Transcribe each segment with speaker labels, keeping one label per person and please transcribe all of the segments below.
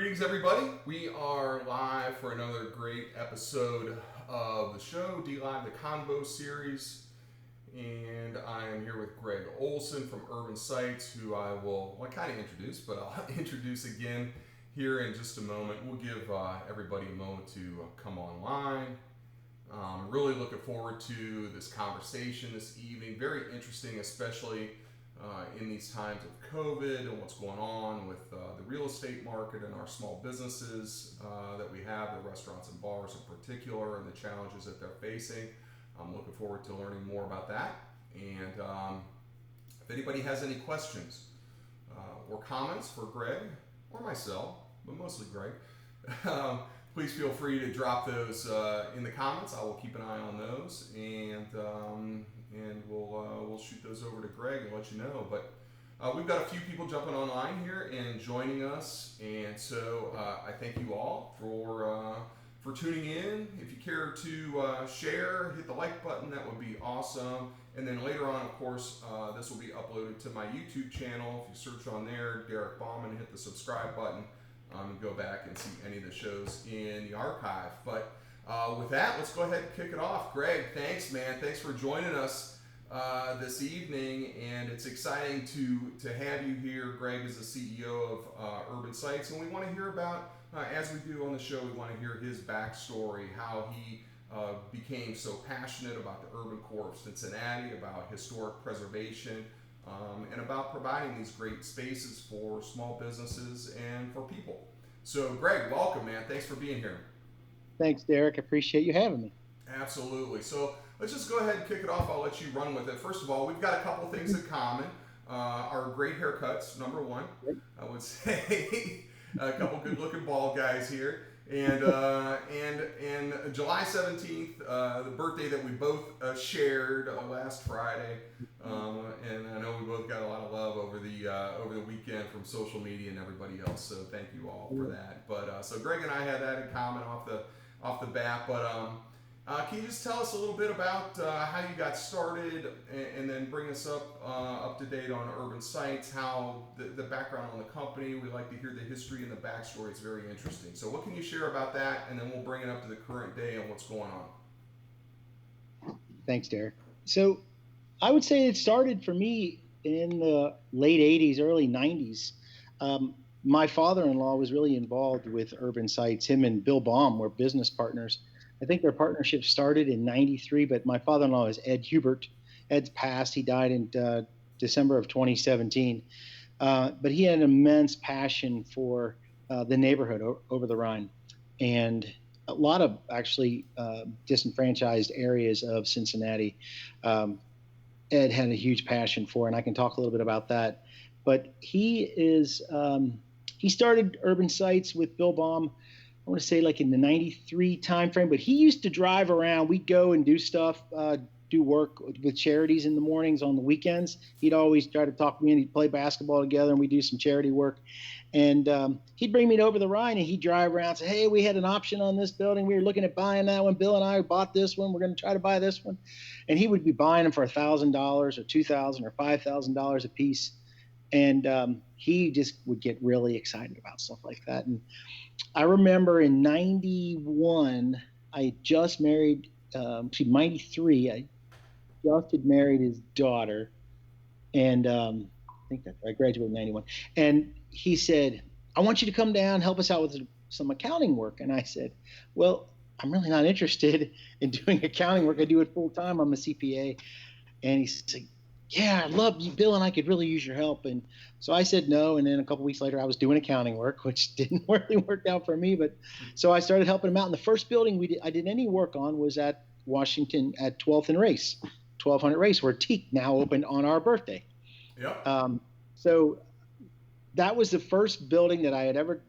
Speaker 1: Greetings, everybody. We are live for another great episode of the show, D-Live, the Convo series. And I am here with Greg Olson from Urban Sites, who I will kind of introduce, but I'll introduce again here in just a moment. We'll give everybody a moment to come online. Really looking forward to this conversation this evening. Very interesting, especially in these times of COVID and what's going on with the real estate market and our small businesses that we have, the restaurants and bars in particular, and the challenges that they're facing. I'm looking forward to learning more about that. And if anybody has any questions or comments for Greg or myself, but mostly Greg, please feel free to drop those in the comments. I will keep an eye on those, and we'll shoot those over to Greg and let you know. But we've got a few people jumping online here and joining us, and so I thank you all for tuning in. If you care to share, hit the like button, that would be awesome. And then later on, of course, this will be uploaded to my YouTube channel. If you search on there, Derek Bauman, hit the subscribe button. And go back and see any of the shows in the archive. But with that, let's go ahead and kick it off. Greg, thanks, man. Thanks for joining us this evening, and it's exciting to have you here. Greg is the CEO of Urban Sites, and we want to hear about, as we do on the show, we want to hear his backstory, how he became so passionate about the urban core of Cincinnati, about historic preservation, and about providing these great spaces for small businesses and for people. So, Greg, welcome, man. Thanks for being here.
Speaker 2: Thanks, Derek. Appreciate you having me.
Speaker 1: Absolutely. So, let's just go ahead and kick it off. I'll let you run with it. First of all, we've got a couple things in common. Our great haircuts, number one. I would say a couple good-looking bald guys here. And July 17th, the birthday that we both shared last Friday, and I know we both got a lot of love over the weekend from social media and everybody else. So thank you all for that. But so Greg and I had that in common off the bat. But can you just tell us a little bit about how you got started, and then bring us up to date on Urban Sites, how the background on the company? We like to hear the history and the backstory. It's very interesting. So what can you share about that, and then we'll bring it up to the current day and what's going on.
Speaker 2: Thanks, Derek. So I would say it started for me in the late 80s, early 90s. My father-in-law was really involved with Urban Sites. Him and Bill Baum were business partners. I think their partnership started in 93, but my father-in-law is Ed Hubert. Ed's passed. He died in December of 2017. But he had an immense passion for the neighborhood over the Rhine, and a lot of actually disenfranchised areas of Cincinnati. Ed had a huge passion for, and I can talk a little bit about that. But he started Urban Sites with Bill Baum, I want to say like in the 93 timeframe, but he used to drive around. We'd go and do stuff, do work with charities in the mornings, on the weekends. He'd always try to talk to me, and he'd play basketball together, and we'd do some charity work. And he'd bring me to Over the Rhine, and he'd drive around and say, hey, we had an option on this building. We were looking at buying that one. Bill and I bought this one. We're going to try to buy this one. And he would be buying them for $1,000 or $2,000 or $5,000 a piece. And he just would get really excited about stuff like that. And I remember in 91, I had just married, 93, I just had married his daughter. And I think that I graduated in 91. And he said, I want you to come down, help us out with some accounting work. And I said, well, I'm really not interested in doing accounting work. I do it full time. I'm a CPA. And he said, yeah, I love you, Bill, and I could really use your help. And so I said no, and then a couple weeks later, I was doing accounting work, which didn't really work out for me. But so I started helping him out. And the first building I did any work on was at Washington at 12th and Race, 1200 Race, where Teak now opened on our birthday.
Speaker 1: Yep.
Speaker 2: So that was the first building that I had ever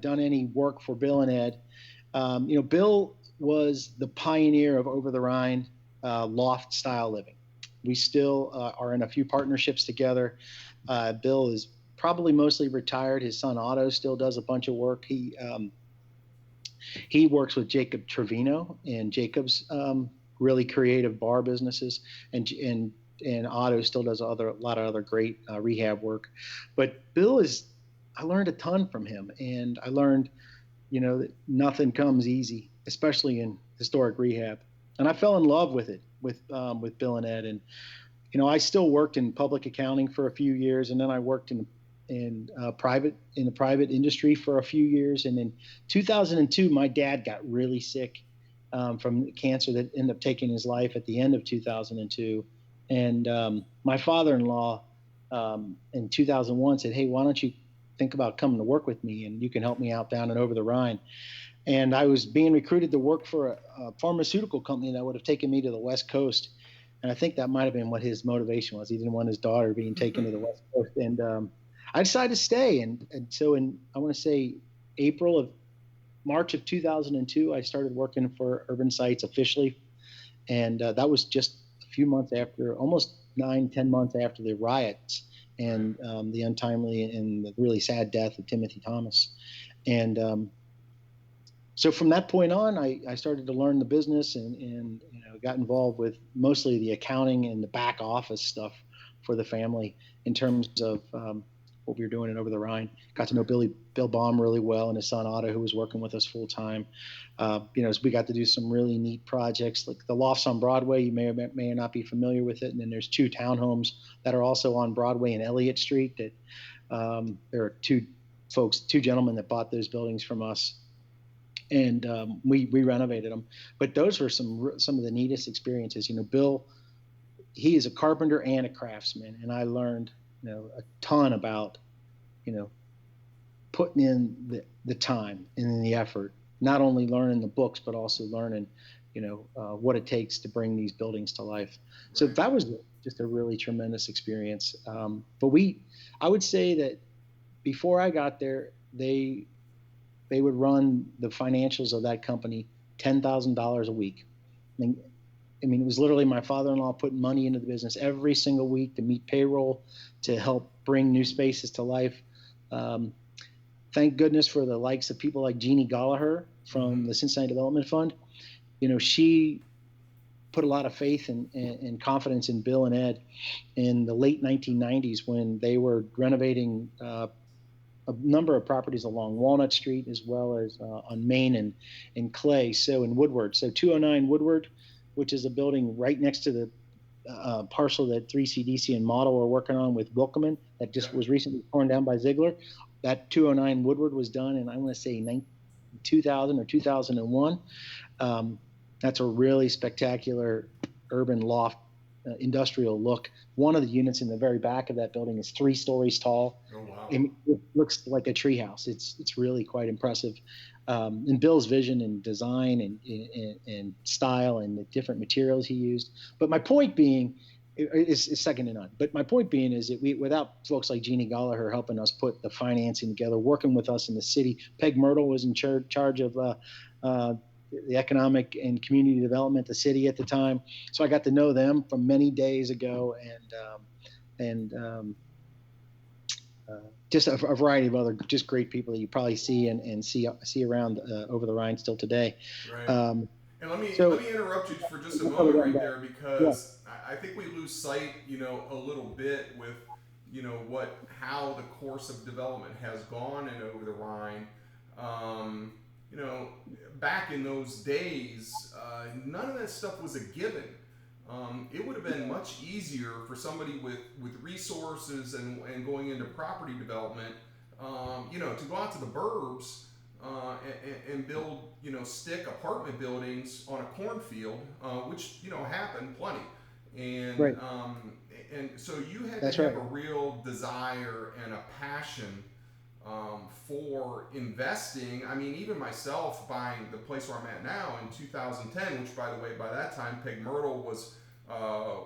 Speaker 2: done any work for Bill and Ed. Bill was the pioneer of Over the Rhine loft style living. We still are in a few partnerships together. Bill is probably mostly retired. His son Otto still does a bunch of work. He works with Jacob Trevino and Jacob's really creative bar businesses, and Otto still does a lot of other great rehab work. But Bill is I learned a ton from him, and I learned, that nothing comes easy, especially in historic rehab. And I fell in love with it, with Bill and Ed. And I still worked in public accounting for a few years, and then I worked in the private industry for a few years. And in 2002, my dad got really sick from cancer that ended up taking his life at the end of 2002. And my father-in-law in 2001 said, "Hey, why don't you think about coming to work with me, and you can help me out down and over the Rhine." And I was being recruited to work for a pharmaceutical company that would have taken me to the West Coast. And I think that might have been what his motivation was. He didn't want his daughter being taken to the West Coast. And I decided to stay. And so I want to say March of 2002, I started working for Urban Sites officially. And that was just a few months after, almost 9-10 months after the riots and the untimely and the really sad death of Timothy Thomas. And so from that point on, I started to learn the business and got involved with mostly the accounting and the back office stuff for the family in terms of what we were doing in Over the Rhine. Got to know Bill Baum really well, and his son Otto, who was working with us full time. So we got to do some really neat projects like the lofts on Broadway. You may or may not be familiar with it. And then there's 2 townhomes that are also on Broadway and Elliott Street. That there are 2 gentlemen that bought those buildings from us. And we renovated them. But those were some of the neatest experiences. Bill, he is a carpenter and a craftsman, and I learned a ton about putting in the time and the effort, not only learning the books but also learning what it takes to bring these buildings to life. Right. So that was just a really tremendous experience. But I would say that before I got there, they would run the financials of that company $10,000 a week. I mean, it was literally my father-in-law putting money into the business every single week to meet payroll, to help bring new spaces to life. Thank goodness for the likes of people like Jeannie Gallagher from the Cincinnati Development Fund. She put a lot of faith and confidence in Bill and Ed in the late 1990s when they were renovating a number of properties along Walnut Street, as well as on Main and Clay, so in Woodward. So 209 Woodward, which is a building right next to the parcel that 3CDC and Model are working on with Wilkeman that just was recently torn down by Ziegler. That 209 Woodward was done in, I want to say, 2000 or 2001. That's a really spectacular urban loft industrial look. One of the units in the very back of that building is 3 stories tall.
Speaker 1: Oh, wow.
Speaker 2: It looks like a treehouse. It's really quite impressive. And Bill's vision and design and style and the different materials he used. But my point being is second to none. But my point being is that without folks like Jeannie Gallagher helping us put the financing together, working with us in the city, Peg Myrtle was in charge of the economic and community development, the city at the time. So I got to know them from many days ago, and just a variety of other just great people that you probably see and see around Over the Rhine still today.
Speaker 1: Right. And let me interrupt you for just a moment right there, because I think we lose sight, a little bit with, how the course of development has gone in Over the Rhine. Back in those days, none of that stuff was a given. It would have been much easier for somebody with resources and going into property development, to go out to the burbs and build, stick apartment buildings on a cornfield, which, happened plenty. And,
Speaker 2: right.
Speaker 1: And so you had
Speaker 2: That's
Speaker 1: to have
Speaker 2: right.
Speaker 1: a real desire and a passion for investing. I mean, even myself buying the place where I'm at now in 2010, which, by the way, by that time, Peg Myrtle was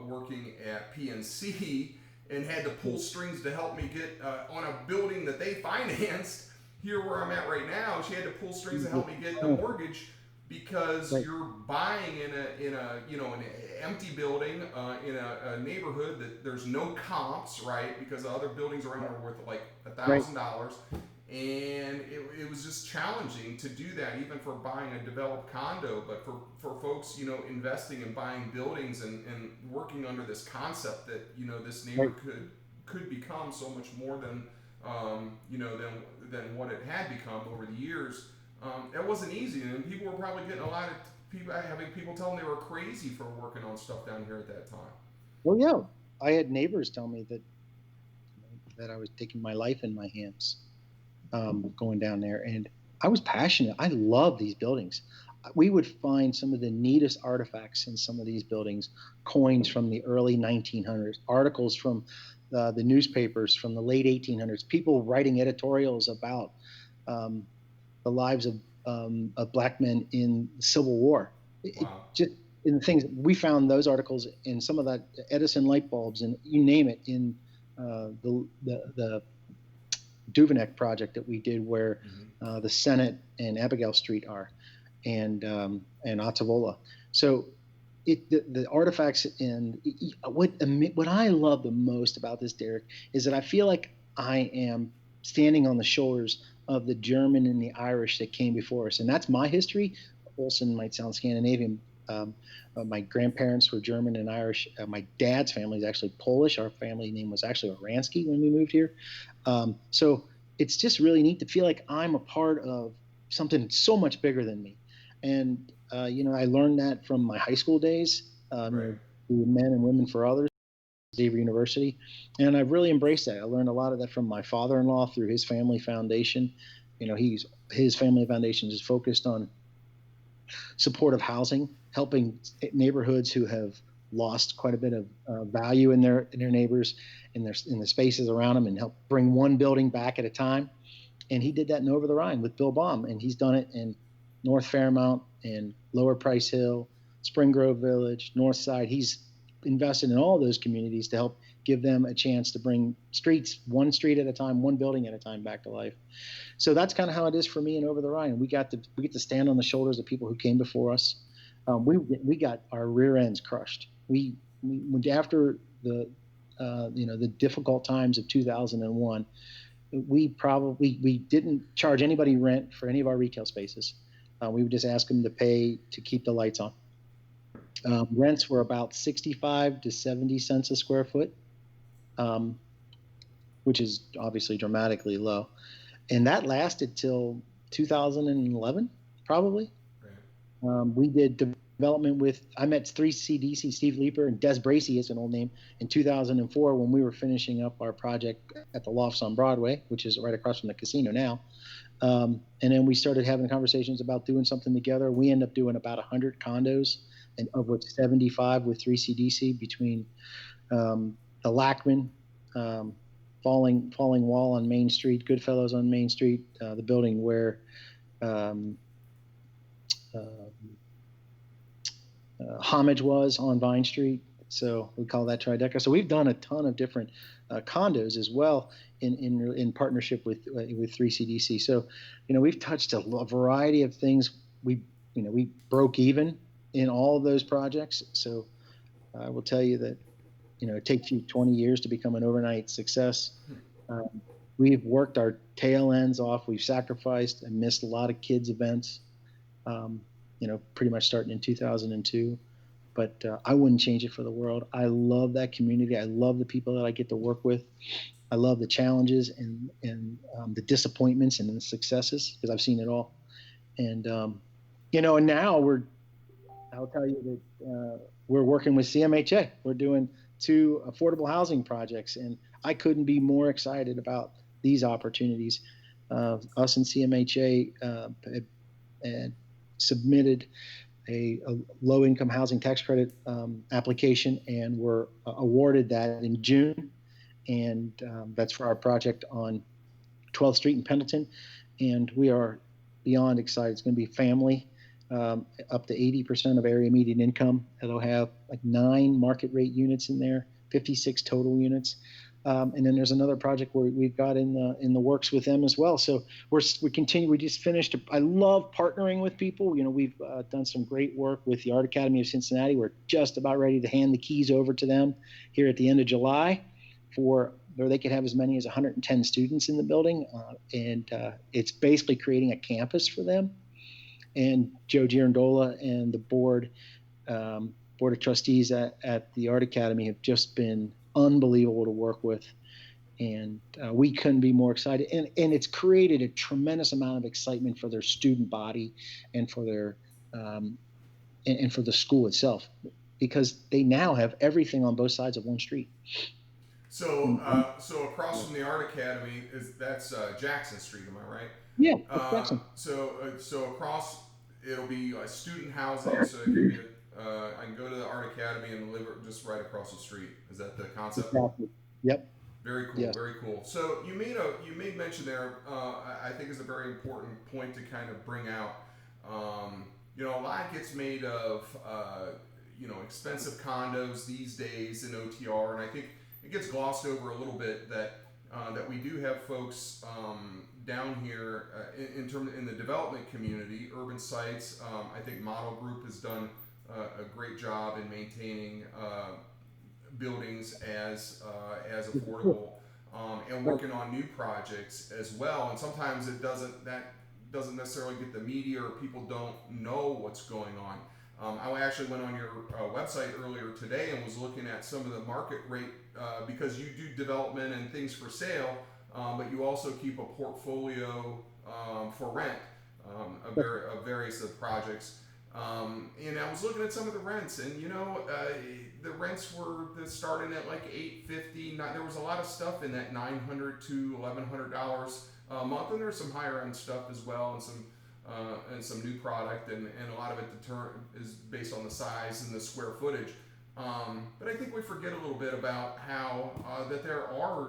Speaker 1: working at PNC and had to pull strings to help me get on a building that they financed here where I'm at right now. She had to pull strings to help me get the mortgage, because you're buying in an empty building in a neighborhood that there's no comps, right? Because the other buildings around are worth like $1,000, and it was just challenging to do that, even for buying a developed condo. But for folks, investing and buying buildings and working under this concept that this neighborhood could become so much more than than what it had become over the years. It wasn't easy, and people were probably getting a lot of people having people tell them they were crazy for working on stuff down here at that time.
Speaker 2: Well, yeah, I had neighbors tell me that I was taking my life in my hands, going down there, and I was passionate. I love these buildings. We would find some of the neatest artifacts in some of these buildings, coins from the early 1900s, articles from the newspapers from the late 1800s, people writing editorials about the lives of black men in the Civil War.
Speaker 1: Wow.
Speaker 2: Just in the things we found those articles in some of that Edison light bulbs and you name it in the Duveneck project that we did where the Senate and Abigail Street are, and Ottavola. So the artifacts and what I love the most about this, Derek, is that I feel like I am standing on the shoulders of the German and the Irish that came before us, and that's my history. Olson might sound Scandinavian. My grandparents were German and Irish. My dad's family is actually Polish. Our family name was actually Oransky when we moved here. So it's just really neat to feel like I'm a part of something so much bigger than me. And, I learned that from my high school days,
Speaker 1: Right.
Speaker 2: Men and Women for Others, Xavier University. And I've really embraced that. I learned a lot of that from my father-in-law through his family foundation. His family foundation is focused on supportive housing, helping neighborhoods who have lost quite a bit of value in their neighbors, in the spaces around them, and help bring one building back at a time. And he did that in Over the Rhine with Bill Baum, and he's done it in North Fairmount and Lower Price Hill, Spring Grove Village, North Side. He's invested in all those communities to help give them a chance to bring streets, one street at a time, one building at a time, back to life. So that's kind of how it is for me in Over the Rhine. We get to stand on the shoulders of people who came before us. We got our rear ends crushed. We after the difficult times of 2001, we didn't charge anybody rent for any of our retail spaces. We would just ask them to pay to keep the lights on. Rents were about 65 to 70 cents a square foot, which is obviously dramatically low. And that lasted till 2011, probably.
Speaker 1: Right.
Speaker 2: We did development I met 3CDC, Steve Leeper, and Des Bracey is an old name, in 2004 when we were finishing up our project at the Lofts on Broadway, which is right across from the casino now. And then we started having conversations about doing something together. We ended up doing about 100 condos, and of which 75 with 3CDC between the Lackman, Falling Wall on Main Street, Goodfellows on Main Street, the building where Homage was on Vine Street. So we call that Trideca. So we've done a ton of different condos as well in partnership with 3CDC. So, we've touched a variety of things. We broke even in all of those projects. So I will tell you that, it takes you 20 years to become an overnight success. We've worked our tail ends off. We've sacrificed and missed a lot of kids' events, pretty much starting in 2002. But I wouldn't change it for the world. I love that community. I love the people that I get to work with. I love the challenges and the disappointments and the successes, because I've seen it all. And, and now I'll tell you that we're working with CMHA. We're doing 2 affordable housing projects, and I couldn't be more excited about these opportunities. Us and CMHA had submitted a low-income housing tax credit application, and were awarded that in June. And that's for our project on 12th Street in Pendleton. And we are beyond excited. It's going to be family, up to 80% of area median income. It'll have like 9 market rate units in there, 56 total units. And then there's another project where we've got in the works with them as well. So we continue. We just finished. I love partnering with people. We've done some great work with the Art Academy of Cincinnati. We're just about ready to hand the keys over to them here at the end of July, where they could have as many as 110 students in the building, and it's basically creating a campus for them. And Joe Girandola and the board of trustees at the Art Academy have just been unbelievable to work with. And we couldn't be more excited. And it's created a tremendous amount of excitement for their student body and for their um, and for the school itself, because they now have everything on both sides of one street.
Speaker 1: So,
Speaker 2: And,
Speaker 1: so across from the Art Academy that's Jackson Street, am I right?
Speaker 2: yeah, that's Jackson.
Speaker 1: So across, it'll be student housing. So it can be I can go to the Art Academy and live just right across the street. Is that the concept?
Speaker 2: Exactly. Yep.
Speaker 1: Very cool,
Speaker 2: Yes.
Speaker 1: very cool. So you made mention there. I think is a very important point to kind of bring out. A lot gets made of expensive condos these days in OTR, and I think it gets glossed over a little bit that we do have folks down here in the development community, urban sites. I think Model Group has done a great job in maintaining buildings as affordable, and working on new projects as well. And sometimes that doesn't necessarily get the media, or people don't know what's going on. I actually went on your website earlier today and was looking at some of the market rate, because you do development and things for sale, but you also keep a portfolio for rent of various projects. And I was looking at some of the rents, and the rents were starting at like $850. There was a lot of stuff in that $900 to $1,100 a month, and there's some higher end stuff as well, and some new product, and a lot of it is based on the size and the square footage. But I think we forget a little bit about how that there are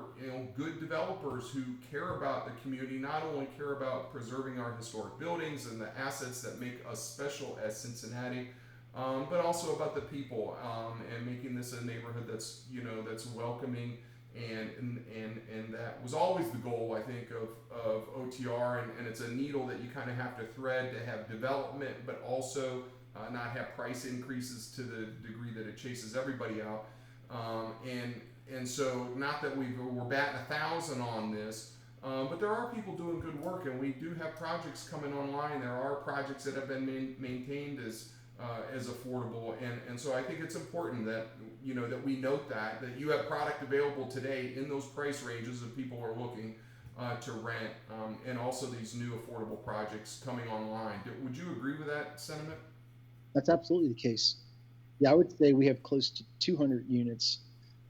Speaker 1: good developers who care about the community, not only care about preserving our historic buildings and the assets that make us special as Cincinnati, but also about the people, and making this a neighborhood that's welcoming, and that was always the goal, I think, of OTR, and it's a needle that you kind of have to thread to have development, but also not have price increases to the degree that it chases everybody out. And so, not that we're batting 1,000 on this, but there are people doing good work, and we do have projects coming online. There are projects that have been maintained as affordable, and so I think it's important that that we note that you have product available today in those price ranges that people are looking to rent, and also these new affordable projects coming online. Would you agree with that sentiment?
Speaker 2: That's absolutely the case. Yeah, I would say we have close to 200 units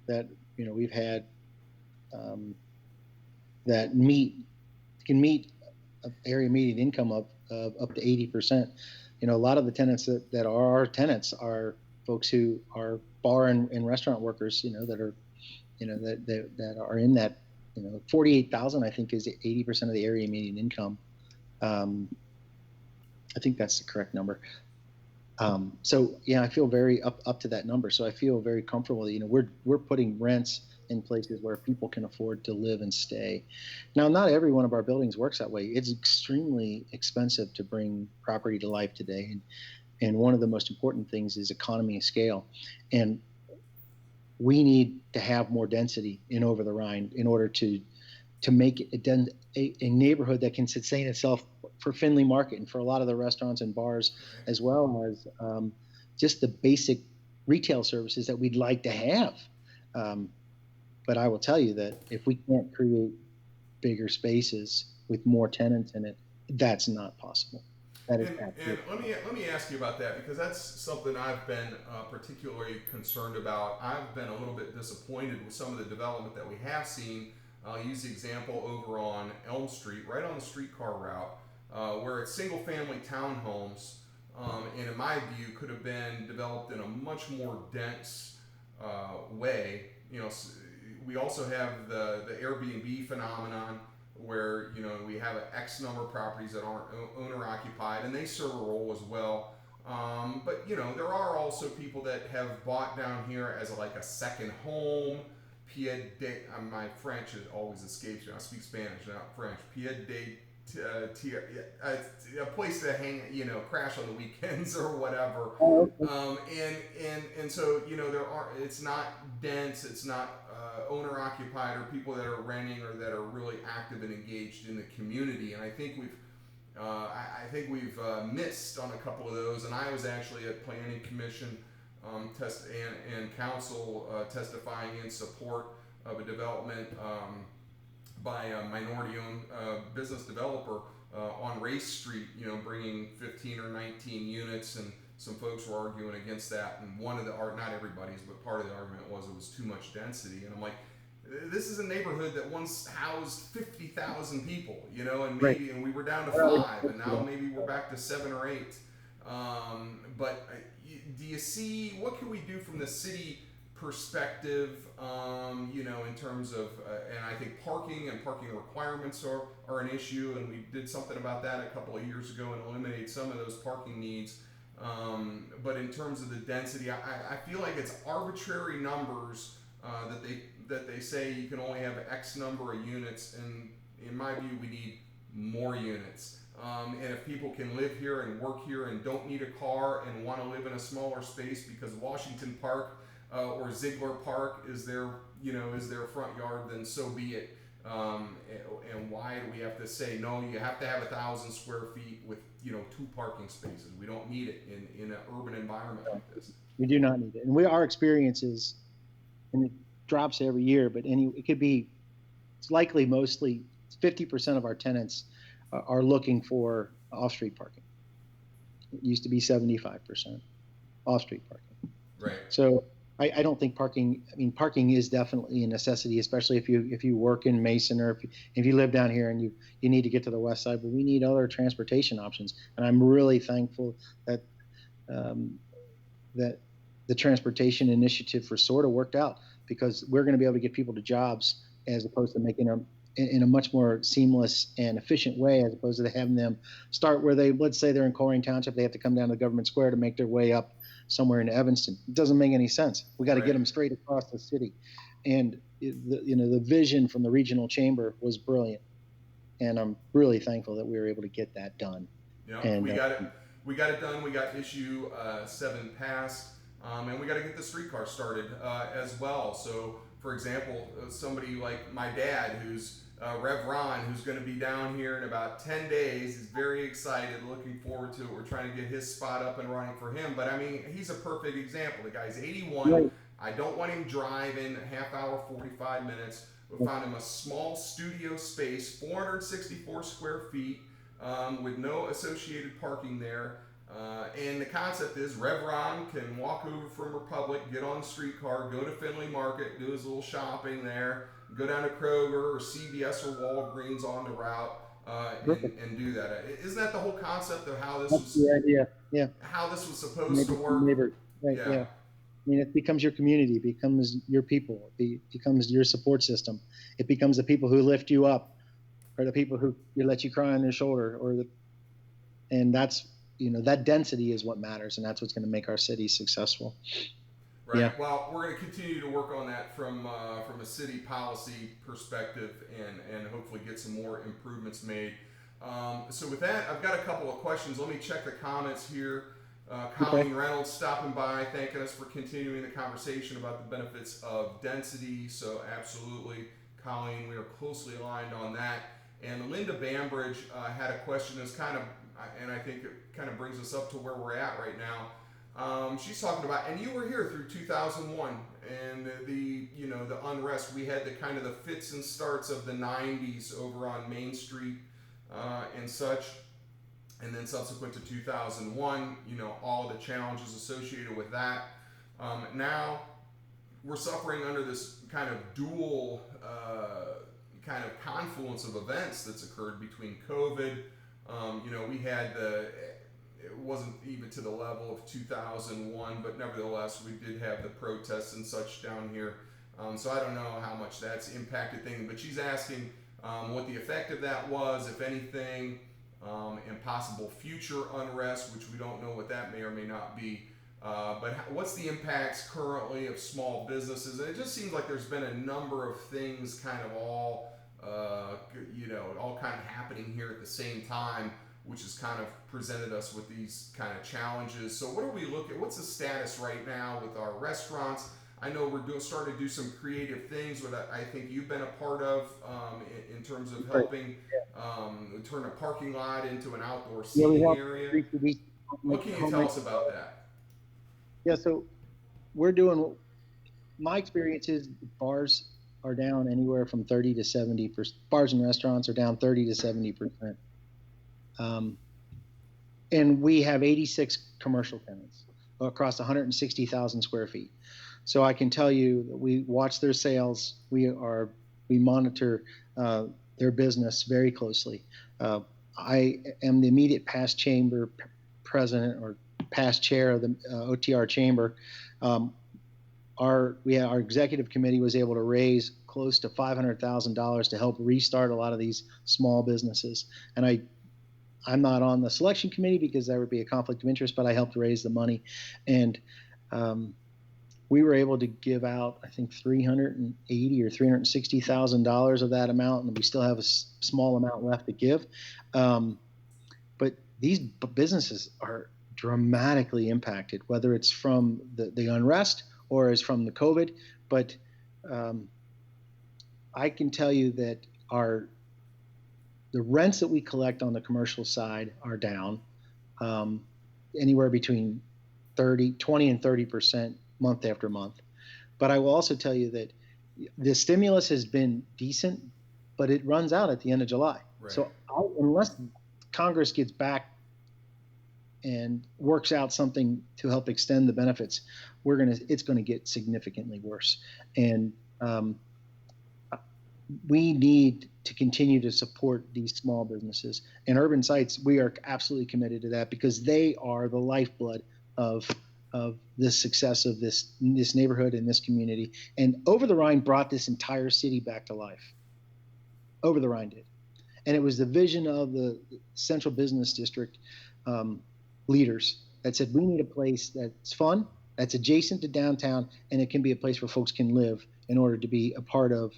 Speaker 2: that we've had that can meet area median income of up to 80%. A lot of the tenants that are our tenants are folks who are bar and restaurant workers, that are that are in that 48,000, I think, is 80% of the area median income. I think that's the correct number. So yeah, I feel very up to that number. So I feel very comfortable that we're putting rents in places where people can afford to live and stay. Now, not every one of our buildings works that way. It's extremely expensive to bring property to life today, and one of the most important things is economy of scale. And we need to have more density in Over the Rhine in order to make it a neighborhood that can sustain itself for Findlay Market and for a lot of the restaurants and bars, as well as just the basic retail services that we'd like to have. But I will tell you that if we can't create bigger spaces with more tenants in it, that's not possible. That is
Speaker 1: And let me ask you about that, because that's something I've been particularly concerned about. I've been a little bit disappointed with some of the development that we have seen. I'll use the example over on Elm Street, right on the streetcar route, where it's single-family townhomes, and in my view, could have been developed in a much more dense way. We also have the Airbnb phenomenon, where we have an X number of properties that aren't owner occupied, and they serve a role as well. But there are also people that have bought down here as like a second home. My French always escapes me. I speak Spanish, not French. A place to hang, crash on the weekends or whatever. And so it's not dense. It's not owner occupied, or people that are renting or that are really active and engaged in the community. And I think we've missed on a couple of those. And I was actually at Planning Commission and council testifying in support of a development by a minority-owned business developer on Race Street, bringing 15 or 19 units, and some folks were arguing against that. And one of the not everybody's, but part of the argument was it was too much density. And I'm like, this is a neighborhood that once housed 50,000 people, and maybe, and we were down to 5, and now maybe we're back to 7 or 8. But do you see, what can we do from the city perspective, in terms of, and I think parking and parking requirements are an issue, and we did something about that a couple of years ago and eliminated some of those parking needs. But in terms of the density, I feel like it's arbitrary numbers that they say you can only have X number of units, and in my view, we need more units. And if people can live here and work here and don't need a car and want to live in a smaller space because Washington Park or Ziegler Park is their front yard, then so be it. And why do we have to say no? You have to have 1,000 square feet with 2 parking spaces. We don't need it in an urban environment like this.
Speaker 2: We do not need it, and our experience is, and it drops every year, but it's likely mostly 50% of our tenants are looking for off-street parking. It used to be 75% off-street parking.
Speaker 1: Right.
Speaker 2: So I don't think parking is definitely a necessity, especially if you work in Mason, or if you live down here and you need to get to the west side, but we need other transportation options. And I'm really thankful that that the transportation initiative for SORTA worked out, because we're going to be able to get people to jobs as opposed to making them in a much more seamless and efficient way, as opposed to having them start where let's say they're in Colerain Township, they have to come down to Government Square to make their way up somewhere in Evanston. It doesn't make any sense. We got to get them straight across the city. And the vision from the regional chamber was brilliant, and I'm really thankful that we were able to get that done.
Speaker 1: Yeah,
Speaker 2: and
Speaker 1: we got it done. We got issue 7 passed, and we got to get the streetcar started as well. So, for example, somebody like my dad, who's Rev Ron, who's going to be down here in about 10 days, is very excited, looking forward to it. We're trying to get his spot up and running for him. But I mean, he's a perfect example. The guy's 81. Right. I don't want him driving a half hour, 45 minutes. We found him a small studio space, 464 square feet, with no associated parking there. And the concept is Rev Ron can walk over from Republic, get on the streetcar, go to Findlay Market, do his little shopping there, go down to Kroger or CVS or Walgreens on the route, and do that. Isn't that the whole concept of how this was?
Speaker 2: The idea, yeah.
Speaker 1: How this was supposed to work?
Speaker 2: Right, yeah. I mean, it becomes your community, it becomes your people, it becomes your support system. It becomes the people who lift you up, or the people who let you cry on their shoulder, and that's, that density is what matters, and that's what's going to make our city successful.
Speaker 1: Right.
Speaker 2: Yeah.
Speaker 1: Well, we're going to continue to work on that from a city policy perspective, and hopefully get some more improvements made. So with that, I've got a couple of questions. Let me check the comments here. Colleen Reynolds stopping by, thanking us for continuing the conversation about the benefits of density. So absolutely, Colleen, we are closely aligned on that. And Linda Bambridge had a question that's and I think it kind of brings us up to where we're at right now. She's talking about, and you were here through 2001, and the unrest. We had the fits and starts of the 90s over on Main Street and such. And then subsequent to 2001, all the challenges associated with that. Now we're suffering under this kind of dual kind of confluence of events that's occurred between COVID. We had it wasn't even to the level of 2001, but nevertheless, we did have the protests and such down here. So I don't know how much that's impacted things, but she's asking what the effect of that was, if anything. And possible future unrest, which we don't know what that may or may not be. But what's the impacts currently of small businesses? And it just seems like there's been a number of things all kind of happening here at the same time, which has kind of presented us with these kind of challenges. So what are we looking at? What's the status right now with our restaurants? I know we're starting to do some creative things, what I think you've been a part of in terms of helping turn a parking lot into an outdoor seating area. What can you tell us about that?
Speaker 2: Yeah, so we're doing, my experience is bars are down anywhere from 30 to 70%. Bars and restaurants are down 30 to 70%. And we have 86 commercial tenants across 160,000 square feet. So I can tell you that we watch their sales. We monitor their business very closely. I am the immediate past chamber president or past chair of the OTR Chamber. Our executive committee was able to raise close to $500,000 to help restart a lot of these small businesses. And I'm not on the selection committee because that would be a conflict of interest, but I helped raise the money. And we were able to give out, I think, $380,000 or $360,000 of that amount, and we still have a small amount left to give. But these businesses are dramatically impacted, whether it's from the unrest or is from the COVID. But I can tell you that the rents that we collect on the commercial side are down anywhere between 20 and 30% month after month. But I will also tell you that the stimulus has been decent, but it runs out at the end of July. Right. So unless Congress gets back and works out something to help extend the benefits, it's going to get significantly worse. And we need to continue to support these small businesses. And Urban Sites, we are absolutely committed to that because they are the lifeblood of the success of this neighborhood and this community. And Over the Rhine brought this entire city back to life. Over the Rhine did. And it was the vision of the Central Business District leaders that said, we need a place that's fun, that's adjacent to downtown, and it can be a place where folks can live in order to be a part of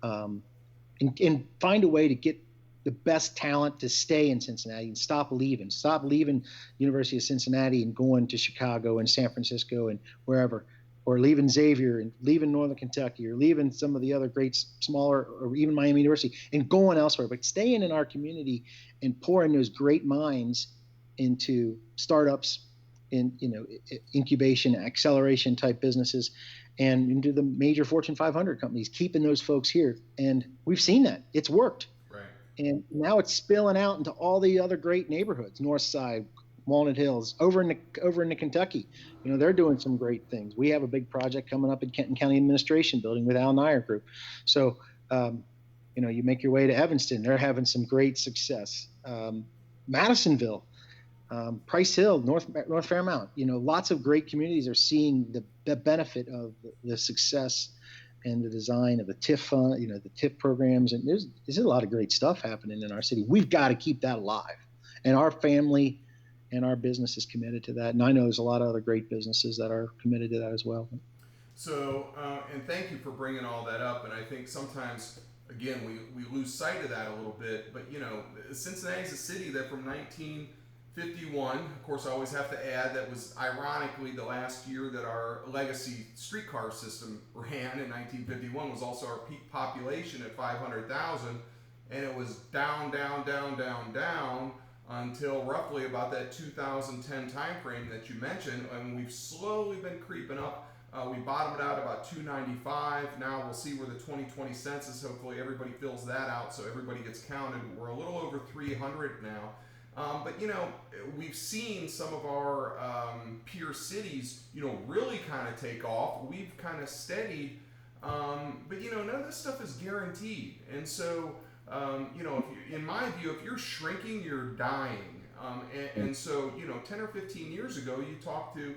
Speaker 2: and find a way to get the best talent to stay in Cincinnati and stop leaving University of Cincinnati and going to Chicago and San Francisco and wherever, or leaving Xavier and leaving Northern Kentucky or leaving some of the other great smaller, or even Miami University and going elsewhere, but staying in our community and pouring those great minds into startups, in incubation, acceleration type businesses, and into the major Fortune 500 companies, keeping those folks here. And we've seen that. It's worked.
Speaker 1: Right.
Speaker 2: And now it's spilling out into all the other great neighborhoods, North Side, Walnut Hills, over in Kentucky. They're doing some great things. We have a big project coming up in Kenton County Administration Building with Al Nyer Group. So, you make your way to Evanston. They're having some great success. Madisonville, Price Hill, North Fairmount, lots of great communities are seeing the benefit of the success and the design of the TIF fund, the TIF programs. And there's a lot of great stuff happening in our city. We've got to keep that alive. And our family and our business is committed to that. And I know there's a lot of other great businesses that are committed to that as well.
Speaker 1: So, and thank you for bringing all that up. And I think sometimes, again, we lose sight of that a little bit. But, Cincinnati's a city that from 1951, of course, I always have to add that was ironically the last year that our legacy streetcar system ran in 1951 was also our peak population at 500,000, and it was down until roughly about that 2010 timeframe that you mentioned, and we've slowly been creeping up. We bottomed out about 295. Now we'll see where the 2020 census, hopefully everybody fills that out so everybody gets counted. We're a little over 300 now. But we've seen some of our peer cities, really kind of take off. We've kind of steadied, but none of this stuff is guaranteed. And so, in my view, if you're shrinking, you're dying. And so, 10 or 15 years ago, you talked to,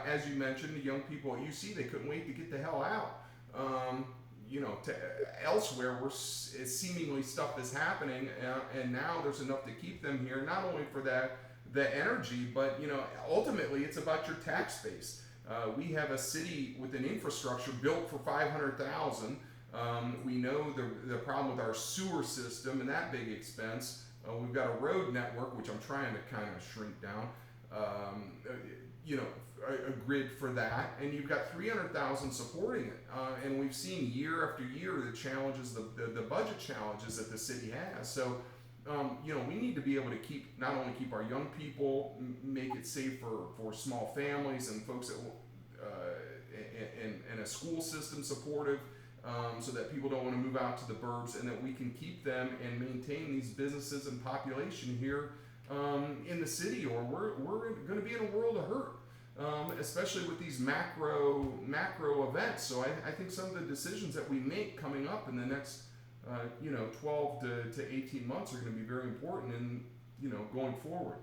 Speaker 1: as you mentioned, the young people at UC, they couldn't wait to get the hell out. To elsewhere where seemingly stuff is happening, and now there's enough to keep them here, not only for the energy, but ultimately it's about your tax base. We have a city with an infrastructure built for 500,000. We know the problem with our sewer system and that big expense. We've got a road network, which I'm trying to kind of shrink down. A grid for that, and you've got 300,000 supporting it, and we've seen year after year the challenges, the budget challenges that the city has. So, we need to be able to not only keep our young people, make it safe for small families and folks that and a school system supportive. so that people don't want to move out to the burbs, and that we can keep them and maintain these businesses and population here in the city, or we're going to be in a world of hurt, especially with these macro events. So I think some of the decisions that we make coming up in the next 12 to 18 months are going to be very important in going forward.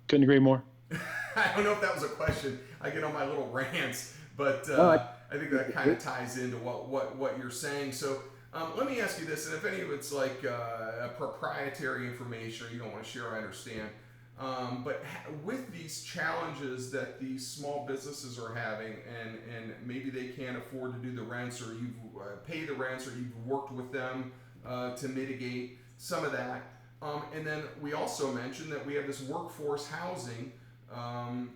Speaker 2: Couldn't agree more.
Speaker 1: I don't know if that was a question. I get on my little rants, but I think that kind of ties into what you're saying. So let me ask you this, and if any of it's like proprietary information or you don't want to share, I understand. But with these challenges that these small businesses are having, and maybe they can't afford to do the rents, or you pay the rents, or you've worked with them to mitigate some of that. And then we also mentioned that we have this workforce housing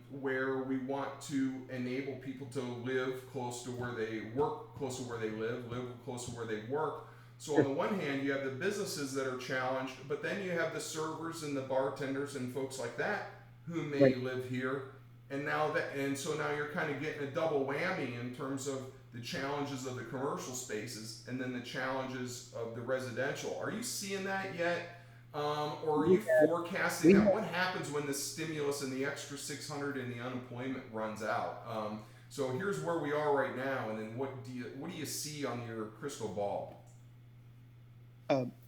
Speaker 1: where we want to enable people to live close to where they work, close to where they live close to where they work. So on the one hand, you have the businesses that are challenged, but then you have the servers and the bartenders and folks like that who may live here. And so now you're kind of getting a double whammy in terms of the challenges of the commercial spaces and then the challenges of the residential. Are you seeing that yet? Or are you forecasting that? What happens when the stimulus and the extra 600 and the unemployment runs out? So here's where we are right now, and then what do you see on your crystal ball?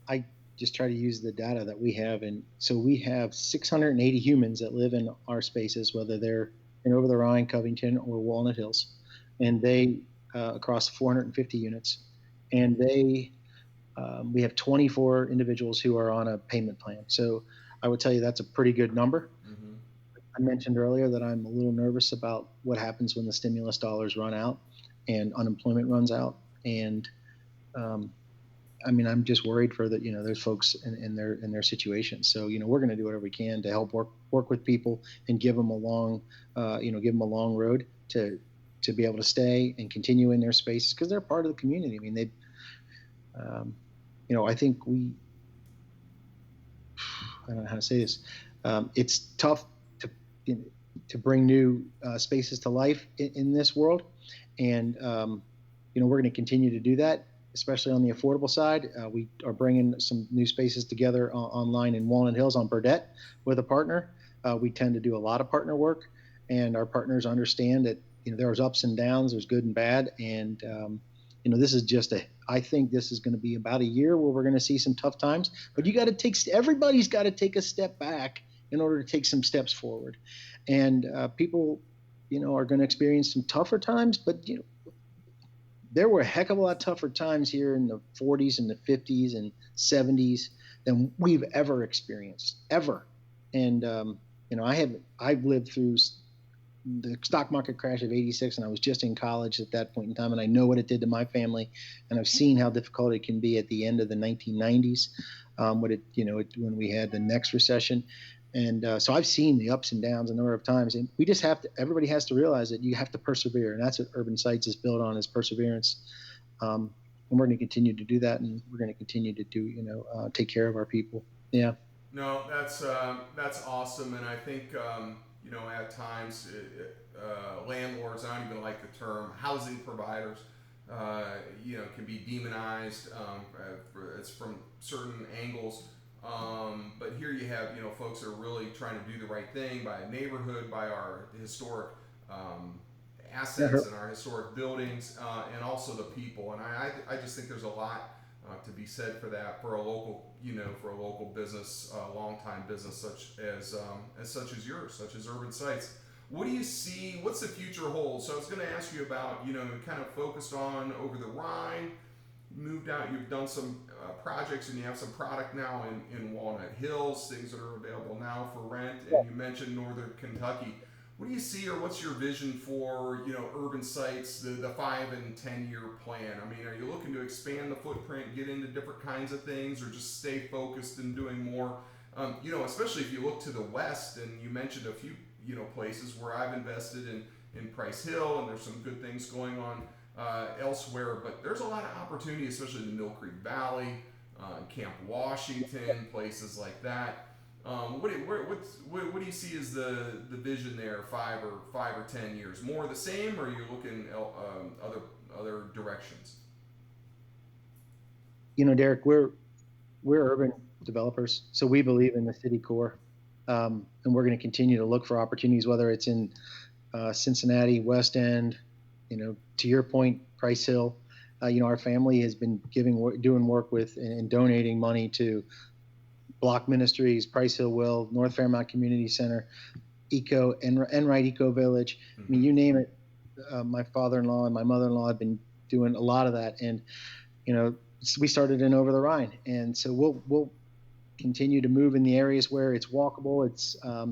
Speaker 2: I just try to use the data that we have, and so we have 680 humans that live in our spaces, whether they're in Over the Rhine, Covington, or Walnut Hills, and they across 450 units, and we have 24 individuals who are on a payment plan. So I would tell you that's a pretty good number. Mm-hmm. I mentioned earlier that I'm a little nervous about what happens when the stimulus dollars run out and unemployment runs out, and I'm just worried for that. There's folks in their situation. So we're going to do whatever we can to help work with people and give them a long road to be able to stay and continue in their spaces, because they're part of the community. I mean, they, I think I don't know how to say this. It's tough to bring new spaces to life in this world, and we're going to continue to do that, especially on the affordable side. We are bringing some new spaces together online in Walnut Hills on Burdette with a partner. We tend to do a lot of partner work, and our partners understand that there's ups and downs, there's good and bad, and this is I think this is going to be about a year where we're going to see some tough times. But everybody's got to take a step back in order to take some steps forward, and people, are going to experience some tougher times, but there were a heck of a lot tougher times here in the 40s and the 50s and 70s than we've ever experienced, ever. And, I've lived through the stock market crash of '86, and I was just in college at that point in time, and I know what it did to my family, and I've seen how difficult it can be at the end of the 1990s, when we had the next recession. And so I've seen the ups and downs a number of times, and everybody has to realize that you have to persevere, and that's what Urban Sites is built on, is perseverance. And we're going to continue to do that, and we're going to continue to take care of our people. Yeah.
Speaker 1: No, that's awesome, and I think at times landlords, I don't even like the term housing providers, can be demonized. It's from certain angles. But here you have, folks are really trying to do the right thing by a neighborhood, by our historic assets and our historic buildings, and also the people. And I just think there's a lot to be said for that, for a local business, long-time business such as yours, such as Urban Sites. What do you see? What's the future hold? So I was going to ask you about, kind of focused on Over the Rhine. Moved out, you've done some projects, and you have some product now in Walnut Hills, things that are available now for rent, and you mentioned Northern Kentucky. What do you see, or what's your vision for Urban Sites, the 5 and 10 year plan? I mean, are you looking to expand the footprint, get into different kinds of things, or just stay focused in doing more? Especially if you look to the west, and you mentioned a few places where I've invested in Price Hill, and there's some good things going on elsewhere, but there's a lot of opportunity, especially in the Mill Creek Valley, Camp Washington, places like that. What do you see as the vision there, 5 or 10 years? More of the same, or are you looking other directions?
Speaker 2: Derek, we're urban developers, so we believe in the city core, and we're going to continue to look for opportunities, whether it's in Cincinnati, West End, to your point, Price Hill. Our family has been doing work with and donating money to Block Ministries, Price Hill Will, North Fairmount Community Center, Enright Eco Village.
Speaker 1: Mm-hmm.
Speaker 2: I mean, you name it. My father-in-law and my mother-in-law have been doing a lot of that, and we started in Over the Rhine, and so we'll continue to move in the areas where it's walkable.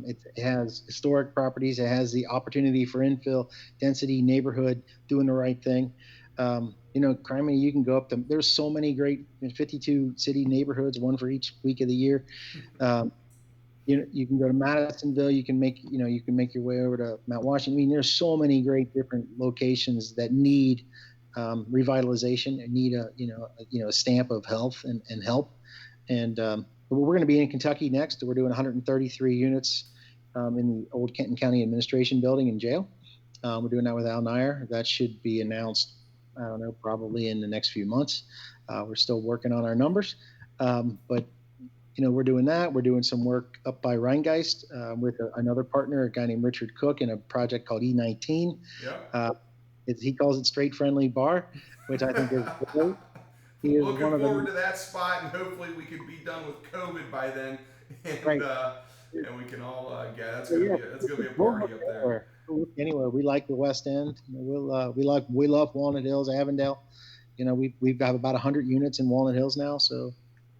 Speaker 2: It has historic properties. It has the opportunity for infill, density, neighborhood, doing the right thing. Crime, you can go up to. There's so many great 52 city neighborhoods, one for each week of the year. You can go to Madisonville. You can make your way over to Mount Washington. I mean, there's so many great different locations that need revitalization and need a stamp of health and help. And we're going to be in Kentucky next. We're doing 133 units in the old Kenton County Administration Building and jail. We're doing that with Al Nair. That should be announced, I don't know, probably in the next few months. We're still working on our numbers, but we're doing that. We're doing some work up by Rheingeist with another partner, a guy named Richard Cook, in a project called E19.
Speaker 1: Yeah.
Speaker 2: He calls it Straight Friendly Bar, which I think is great.
Speaker 1: Looking forward to that spot, and hopefully we can be done with COVID by then, and
Speaker 2: right.
Speaker 1: And we can all that's gonna be a party up there.
Speaker 2: Anywhere we like the West End. We love Walnut Hills, Avondale. We've got about 100 units in Walnut Hills now, so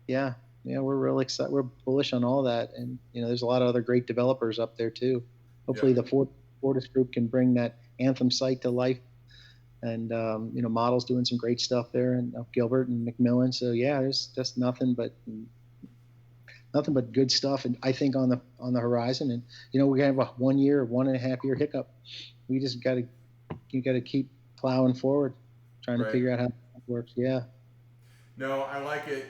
Speaker 2: yeah, we're really excited. We're bullish on all that, and there's a lot of other great developers up there too. Hopefully, the Fortis Group can bring that Anthem site to life. And Model's doing some great stuff there, and Gilbert and McMillan. So yeah, there's just nothing but good stuff, and I think on the horizon. And we have a 1.5 year hiccup. We just got to keep plowing forward, trying to figure out how it works. Yeah.
Speaker 1: No, I like it.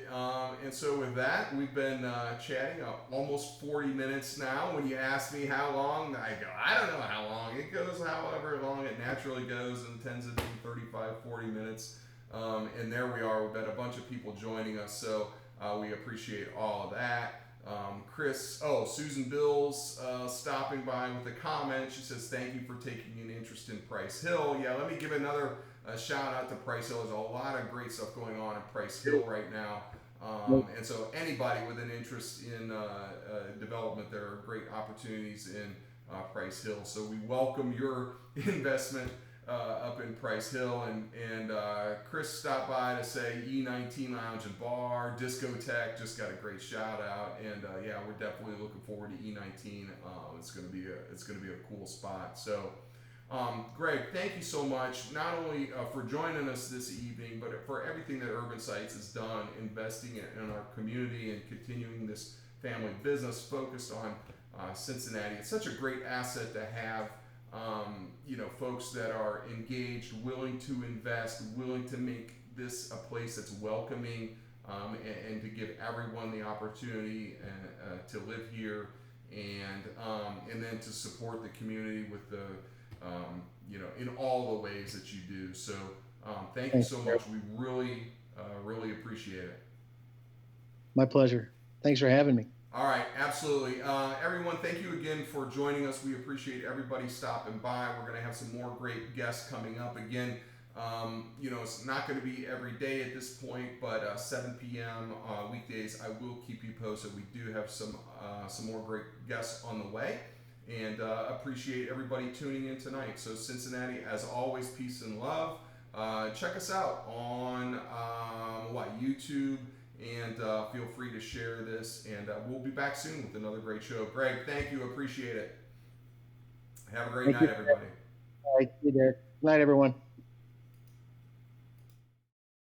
Speaker 1: And so with that, we've been chatting almost 40 minutes now. When you ask me how long, I go, I don't know how long. It goes however long it naturally goes, and tends to be 35, 40 minutes. And there we are. We've got a bunch of people joining us, so we appreciate all of that. Susan Bills stopping by with a comment. She says, thank you for taking an interest in Price Hill. Yeah, let me give another shout out to Price Hill. There's a lot of great stuff going on in Price Hill right now. And so anybody with an interest in development, there are great opportunities in Price Hill. So we welcome your investment up in Price Hill. And Chris stopped by to say E19 Lounge and Bar, Discotheque just got a great shout out. And yeah, we're definitely looking forward to E19. It's gonna be a cool spot. So. Greg, thank you so much, not only for joining us this evening, but for everything that Urban Sites has done, investing in our community and continuing this family business focused on Cincinnati. It's such a great asset to have, folks that are engaged, willing to invest, willing to make this a place that's welcoming, and to give everyone the opportunity to live here, and then to support the community with the in all the ways that you do. So thank you so much. We really appreciate it.
Speaker 2: My pleasure. Thanks for having me.
Speaker 1: All right, absolutely. Everyone, thank you again for joining us. We appreciate everybody stopping by. We're going to have some more great guests coming up. Again, it's not going to be every day at this point, but 7 p.m. Weekdays, I will keep you posted. We do have some more great guests on the way. And appreciate everybody tuning in tonight. So Cincinnati, as always, peace and love. Check us out on YouTube, and feel free to share this. And we'll be back soon with another great show. Greg, thank you. Appreciate it. Have a great night, everybody.
Speaker 2: All right. See you there. Good night, everyone.